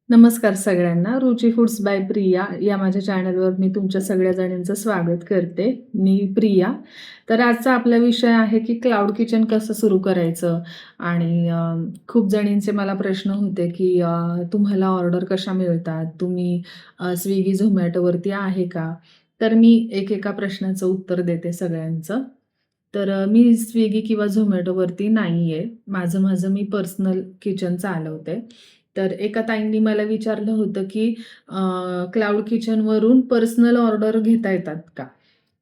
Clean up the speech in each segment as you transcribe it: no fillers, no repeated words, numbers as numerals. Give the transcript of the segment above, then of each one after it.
नमस्कार सगळ्यांना. रुची foods bye Priya या माझ्या चॅनलवर मी तुमच्या सगळ्या जणींचं स्वागत करते. मी प्रिया. तर आजचा आपला विषय आहे की क्लाउड किचन कसं सुरू करायचं आणि खूप जणींचे मला प्रश्न होते की तुम्हाला ऑर्डर कशा मिळतात? तुम्ही Swiggy, Zomatoवरती आहे का? तर मी एकेका प्रश्नाचं उत्तर देते सगळ्यांचं. तर मी Swiggy किंवा Zomatoवरती नाही आहे. माझं माझं मी पर्सनल किचन चालवते. तर एका ताईंनी मला विचारलं होतं, की क्लाउड किचनवरून पर्सनल ऑर्डर घेता येतात का?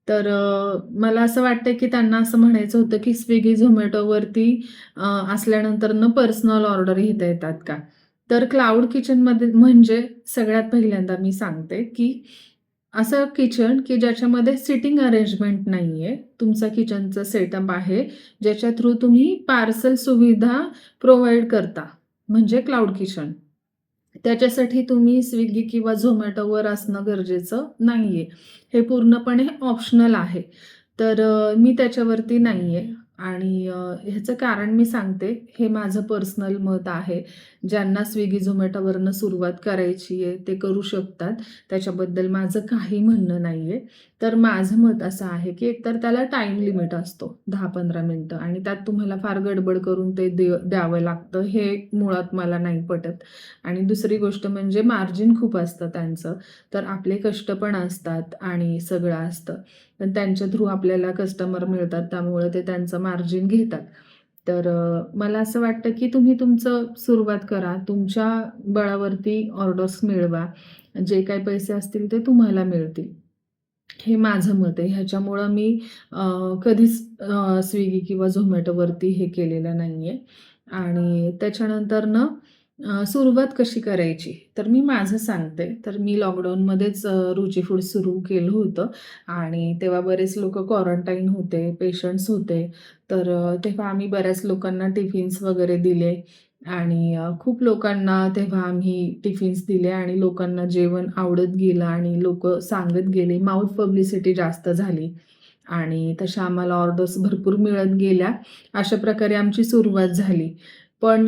तर मला असं वाटतं, की त्यांना असं म्हणायचं होतं, की Swiggy, Zomatoवरती असल्यानंतरनं पर्सनल ऑर्डर घेता येतात का? तर क्लाउड किचनमध्ये म्हणजे सगळ्यात पहिल्यांदा मी सांगते, की असं किचन, की ज्याच्यामध्ये सिटिंग अरेंजमेंट नाहीये. तुमचा किचनचा सेटअप आहे, ज्याच्या थ्रू तुम्ही पार्सल सुविधा प्रोव्हाईड करता. म्हणजे क्लाउड किचन. त्याच्यासाठी तुम्ही Swiggy किंवा Zomatoवर असणं गरजेचं नाहीये. हे पूर्णपणे ऑप्शनल आहे. तर मी त्याच्यावरती नाहीये आणि ह्याचं कारण मी सांगते. हे माझं पर्सनल मत आहे. ज्यांना Swiggy, Zomatoवरनं सुरुवात करायची आहे, ते करू शकतात. त्याच्याबद्दल माझं काही म्हणणं नाहीये. तर माझं मत असं आहे, की एकतर त्याला टाईम लिमिट असतो 10-15 मिनिटं आणि त्यात तुम्हाला फार गडबड करून ते द्यावं लागतं. हे मुळात मला नाही पटत. आणि दुसरी गोष्ट म्हणजे मार्जिन खूप असतं त्यांचं. तर आपले कष्ट पण असतात आणि सगळं असतं. पण त्यांच्या थ्रू आपल्याला कस्टमर मिळतात, त्यामुळे ते त्यांचं मार्जिन घेतात. तर मला असं वाटतं, की तुम्ही तुमचं सुरुवात करा. तुमच्या बळावरती ऑर्डर्स मिळवा. जे काही पैसे असतील ते तुम्हाला मिळतील. हे माझं मत आहे. ह्याच्यामुळं मी कधीच Swiggy किंवा Zomatoवरती हे केलेलं नाहीये. आणि त्याच्यानंतरनं सुरुवात कशी करायची? तर मी माझं सांगते. तर मी लॉकडाऊनमध्येच रुची फूड सुरू केलं होतं आणि तेव्हा बरेच लोकं क्वारंटाईन होते, पेशंट्स होते. तर तेव्हा आम्ही बऱ्याच लोकांना टिफिन्स वगैरे दिले आणि खूप लोकांना तेव्हा आम्ही टिफिन्स दिले आणि लोकांना जेवण आवडत गेलं आणि लोकं सांगत गेले. माउथ पब्लिसिटी जास्त झाली आणि तशा आम्हाला ऑर्डर्स भरपूर मिळत गेल्या. अशा प्रकारे आमची सुरुवात झाली. पण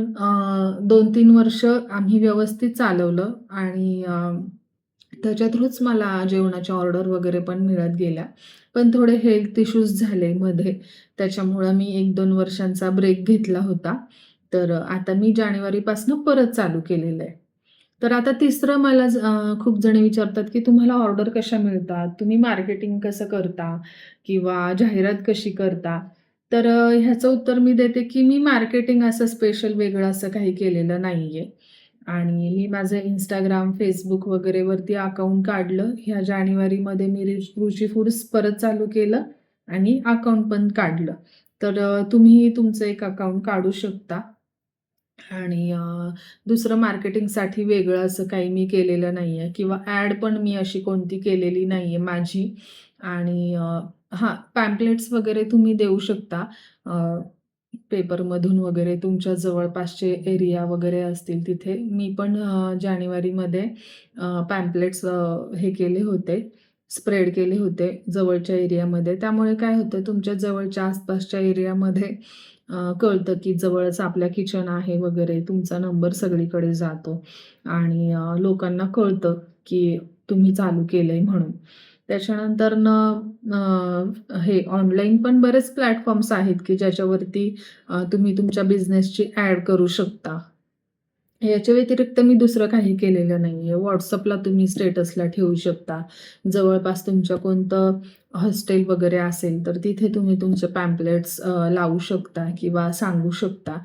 2-3 वर्ष आम्ही व्यवस्थित चालवलं आणि त्याच्या थ्रूच मला जेवणाच्या ऑर्डर वगैरे पण मिळत गेल्या. पण थोडे हेल्थ इश्यूज झाले मध्ये. त्याच्यामुळं मी 1-2 वर्षांचा ब्रेक घेतला होता. तर आता मी जानेवारीपासून परत चालू केलेलं आहे. तर आता तिसरं मला खूप जण विचारतात, की तुम्हाला ऑर्डर कशा मिळतात? तुम्ही मार्केटिंग कसं करता? किंवा जाहिरात कशी करता? तर ह्याचं उत्तर मी देते, की मी मार्केटिंग असं स्पेशल वेगळं असं काही केलेलं नाहीये. आणि मी माझं Instagram, Facebook वगैरेवरती अकाउंट काढलं. ह्या जानेवारीमध्ये मी रुची फूड्स परत चालू केलं आणि अकाउंट पण काढलं. तर तुम्हीही तुमचं एक अकाउंट काढू शकता. आणि दुसरं मार्केटिंगसाठी वेगळं असं काही मी केलेलं नाहीये किंवा ॲड पण मी अशी कोणती केलेली नाहीये माझी. आणि हां, पॅम्पलेट्स वगैरे तुम्ही देऊ शकता. पेपरमधून वगैरे तुमच्या जवळपासचे एरिया वगैरे असतील तिथे. मी पण जानेवारीमध्ये पॅम्पलेट्स हे केले होते, स्प्रेड केले होते जवळच्या एरियामध्ये. त्यामुळे काय होतं तुमच्या जवळच्या आसपासच्या एरियामध्ये कळतं की जवळच आपल्या किचन आहे वगैरे. तुमचा नंबर सगळीकडे जातो आणि लोकांना कळतं की तुम्ही चालू केलंय म्हणून. त्याच्यानंतरनं हे ऑनलाईन पण बरेच प्लॅटफॉर्म्स आहेत की ज्याच्यावरती तुम्ही तुमच्या बिझनेसची ॲड करू शकता. याच्या व्यतिरिक्त मी दुसरं काही केलेलं नाहीये. WhatsAppला तुम्ही स्टेटसला ठेवू शकता. जवळपास तुमच्या कोणतं हॉस्टेल वगैरे असेल, तर तिथे तुम्ही तुमचे पॅम्पलेट्स लावू शकता किंवा सांगू शकता.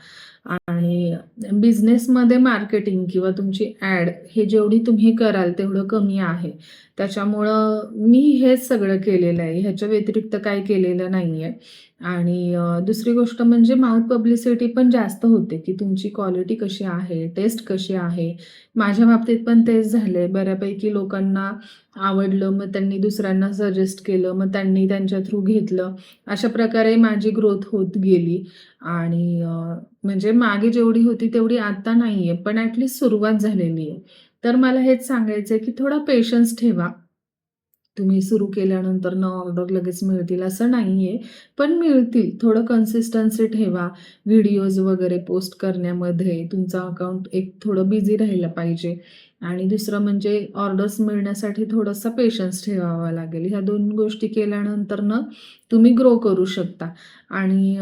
आणि बिझनेसमध्ये मार्केटिंग किंवा तुमची ॲड हे जेवढी तुम्ही कराल तेवढं कमी आहे. त्याच्यामुळं मी हेच सगळं केलेलं आहे. ह्याच्या व्यतिरिक्त काही केलेलं नाहीये. आणि दुसरी गोष्ट म्हणजे माउथ पब्लिसिटी पण जास्त होते, की तुमची क्वालिटी कशी आहे, टेस्ट कशी आहे. माझ्या बाबतीत पण तेच झालंय. बऱ्यापैकी लोकांना आवडलं, मग त्यांनी दुसऱ्यांना सजेस्ट केलं, मग त्यांनी त्यांच्या थ्रू घेतलं. अशा प्रकारे माझी ग्रोथ होत गेली आणि म्हणजे मागे जेवढी होती तेवढी आता नाहीये, पण ॲट सुरुवात झालेली आहे. तर मला हेच सांगायचंय, की थोडा पेशन्स ठेवा. तुम्ही सुरू केल्यानंतर न ऑर्डर लगेच मिळतील असं नाही आहे. पण मिळतील. थोडं कन्सिस्टन्सी ठेवा. व्हिडिओज वगैरे पोस्ट करण्यामध्ये तुमचं अकाउंट एक थोडं बिझी राहिलं पाहिजे. आणि दुसरं म्हणजे ऑर्डर्स मिळण्यासाठी थोडासा पेशन्स ठेवावा लागेल. ह्या 2 गोष्टी केल्यानंतर ना तुम्ही ग्रो करू शकता. आणि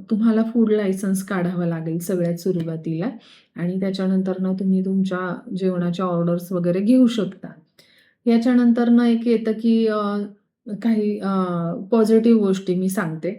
तुम्हाला फूड लायसन्स काढावं लागेल सगळ्यात सुरुवातीला. आणि त्याच्यानंतर तुम्ही तुमच्या जेवणाच्या ऑर्डर्स वगैरे घेऊ शकता. याच्यानंतर एक येतं की काही पॉझिटिव्ह गोष्टी मी सांगते,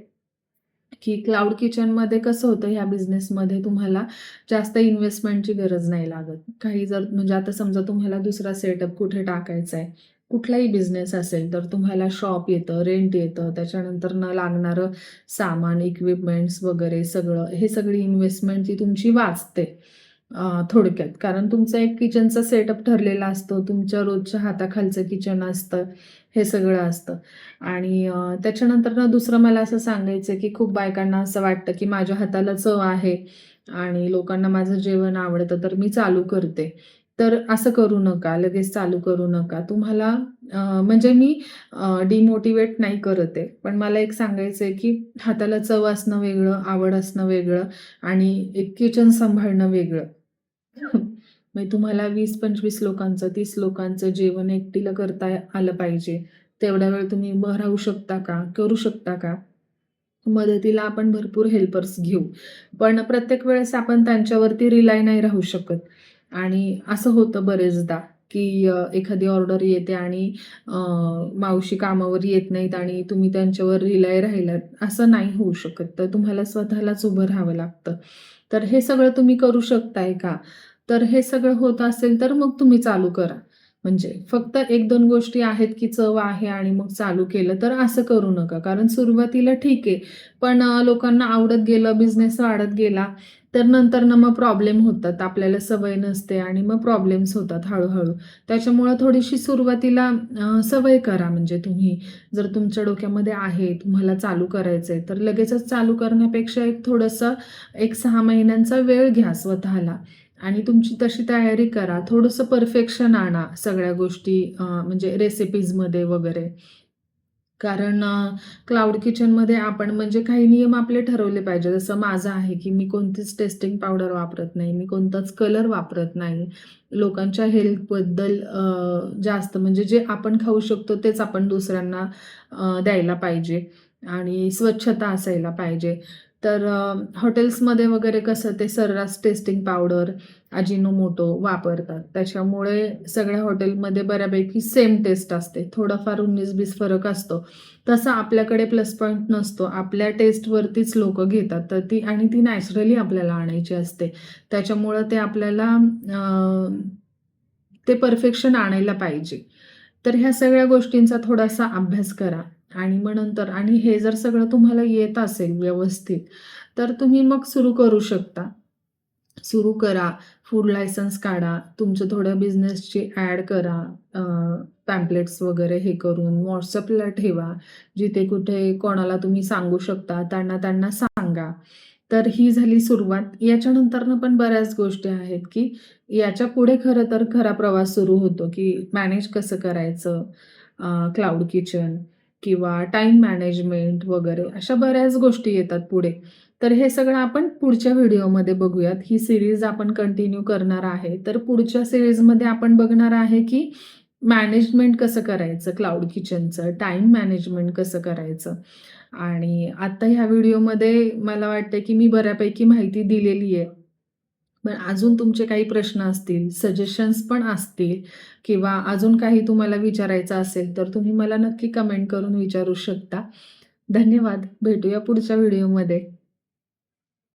की क्लाउड किचनमध्ये कसं होतं ह्या बिझनेसमध्ये तुम्हाला जास्त इन्व्हेस्टमेंटची गरज नाही लागत. काही जर म्हणजे आता समजा तुम्हाला दुसरा सेटअप कुठे टाकायचा आहे, कुठलाही बिझनेस असेल तर तुम्हाला शॉप येतं, रेंट येतं, त्याच्यानंतर लागणारं सामान, इक्विपमेंट्स वगैरे सगळं, हे सगळी इन्व्हेस्टमेंट ती तुमची वाचते थोडक्यात. कारण तुमचा एक किचनचा सेटअप ठरलेला असतो, तुमच्या रोजच्या हाताखालचं किचन असतं, हे सगळं असतं. आणि त्याच्यानंतर दुसरं मला असं सांगायचं आहे, की खूप बायकांना असं वाटतं, की माझ्या हाताला चव आहे आणि लोकांना माझं जेवण आवडतं, तर मी चालू करते. तर असं करू नका, लगेच चालू करू नका. तुम्हाला म्हणजे मी डिमोटिवेट नाही करत आहे. पण मला एक सांगायचं आहे, की हाताला चव असणं वेगळं, आवड असणं वेगळं आणि एक किचन सांभाळणं वेगळं. म्हणजे तुम्हाला 20-25 लोकांचं, 30 लोकांचं जेवण एकटीला करता आलं पाहिजे. तेवढा वेळ तुम्ही उभं राहू शकता का? करू शकता का? मदतीला आपण भरपूर हेल्पर्स घेऊ. पण प्रत्येक वेळेस आपण त्यांच्यावरती रिलाय नाही राहू शकत. आणि असं होतं बरेचदा, की एखादी ऑर्डर येते आणि मावशी कामावर येत नाहीत आणि तुम्ही त्यांच्यावर रिलाय राहिलात, असं नाही होऊ शकत. तर तुम्हाला स्वतःलाच उभं राहावं लागतं. तर हे सगळं तुम्ही करू शकताय का? तर हे सगळं होत असेल तर मग तुम्ही चालू करा. म्हणजे फक्त 1-2 गोष्टी आहेत, की चव आहे आणि मग चालू केलं, तर असं करू नका. कारण सुरुवातीला ठीक आहे, पण लोकांना आवडत गेलं, बिझनेस वाढत गेला, तर नंतर मग प्रॉब्लेम होतात. आपल्याला सवय नसते आणि मग प्रॉब्लेम्स होतात हळू-हळू. त्याच्यामुळं थोडीशी सुरुवातीला सवय करा. म्हणजे तुम्ही जर तुमच्या डोक्यामध्ये आहे, तुम्हाला चालू करायचंय, तर लगेचच चालू करण्यापेक्षा एक थोडंसं 1-6 महिन्यांचा वेळ घ्या स्वतःला आणि तुमची तशी तयारी करा. थोडंसं परफेक्शन आणा सगळ्या गोष्टी म्हणजे रेसिपीजमध्ये वगैरे. कारण क्लाउड किचनमध्ये आपण म्हणजे काही नियम आपले ठरवले पाहिजे. जसं माझं आहे, की मी कोणतीच टेस्टिंग पावडर वापरत नाही. मी कोणताच कलर वापरत नाही. लोकांच्या हेल्थबद्दल जास्त म्हणजे जे आपण खाऊ शकतो तेच आपण दुसऱ्यांना द्यायला पाहिजे आणि स्वच्छता असायला पाहिजे. तर हॉटेल्समध्ये वगैरे कसं ते सर्रास टेस्टिंग पावडर, अजिनोमोटो वापरतात. त्याच्यामुळे सगळ्या हॉटेलमध्ये बऱ्यापैकी सेम टेस्ट असते. थोडाफार 19-20 फरक असतो. तसा आपल्याकडे प्लस पॉइंट नसतो. आपल्या टेस्टवरतीच लोकं घेतात. तर ती नॅचरली आपल्याला आणायची असते. त्याच्यामुळं ते आपल्याला ते परफेक्शन आणायला पाहिजे. तर ह्या सगळ्या गोष्टींचा थोडासा अभ्यास करा आणि मग नंतर आणि हे जर सगळं तुम्हाला येत असेल व्यवस्थित, तर तुम्ही मग सुरू करू शकता. सुरू करा, फूड लायसन्स काढा, तुमचं थोडं बिझनेसची ॲड करा, पॅम्पलेट्स वगैरे हे करून WhatsAppला ठेवा. जिथे कुठे कोणाला तुम्ही सांगू शकता त्यांना त्यांना सांगा. तर ही झाली सुरुवात. याच्यानंतरनं पण बऱ्याच गोष्टी आहेत, की याच्यापुढे खरं तर खरा प्रवास सुरू होतो, की मॅनेज कसं करायचं क्लाउड किचन किंवा टाईम मॅनेजमेंट वगैरे अशा बऱ्याच गोष्टी येतात पुढे. तर हे सगळं आपण पुढच्या व्हिडिओमध्ये बघूयात. ही सीरीज आपण कंटिन्यू करणार आहे. तर पुढच्या सीरीजमध्ये आपण बघणार आहे, की मॅनेजमेंट कसं करायचं क्लाउड किचनचं, टाईम मॅनेजमेंट कसं करायचं आणि आता ह्या व्हिडिओमध्ये मला वाटतं, की मी बऱ्यापैकी माहिती दिलेली आहे. पण अजून तुमचे काही प्रश्न असतील, सजेशन्स पण असतील किंवा अजून काही तुम्हाला विचारायचं असेल, तर तुम्ही मला नक्की कमेंट करून विचारू शकता. धन्यवाद. भेटूया पुढच्या व्हिडिओमध्ये.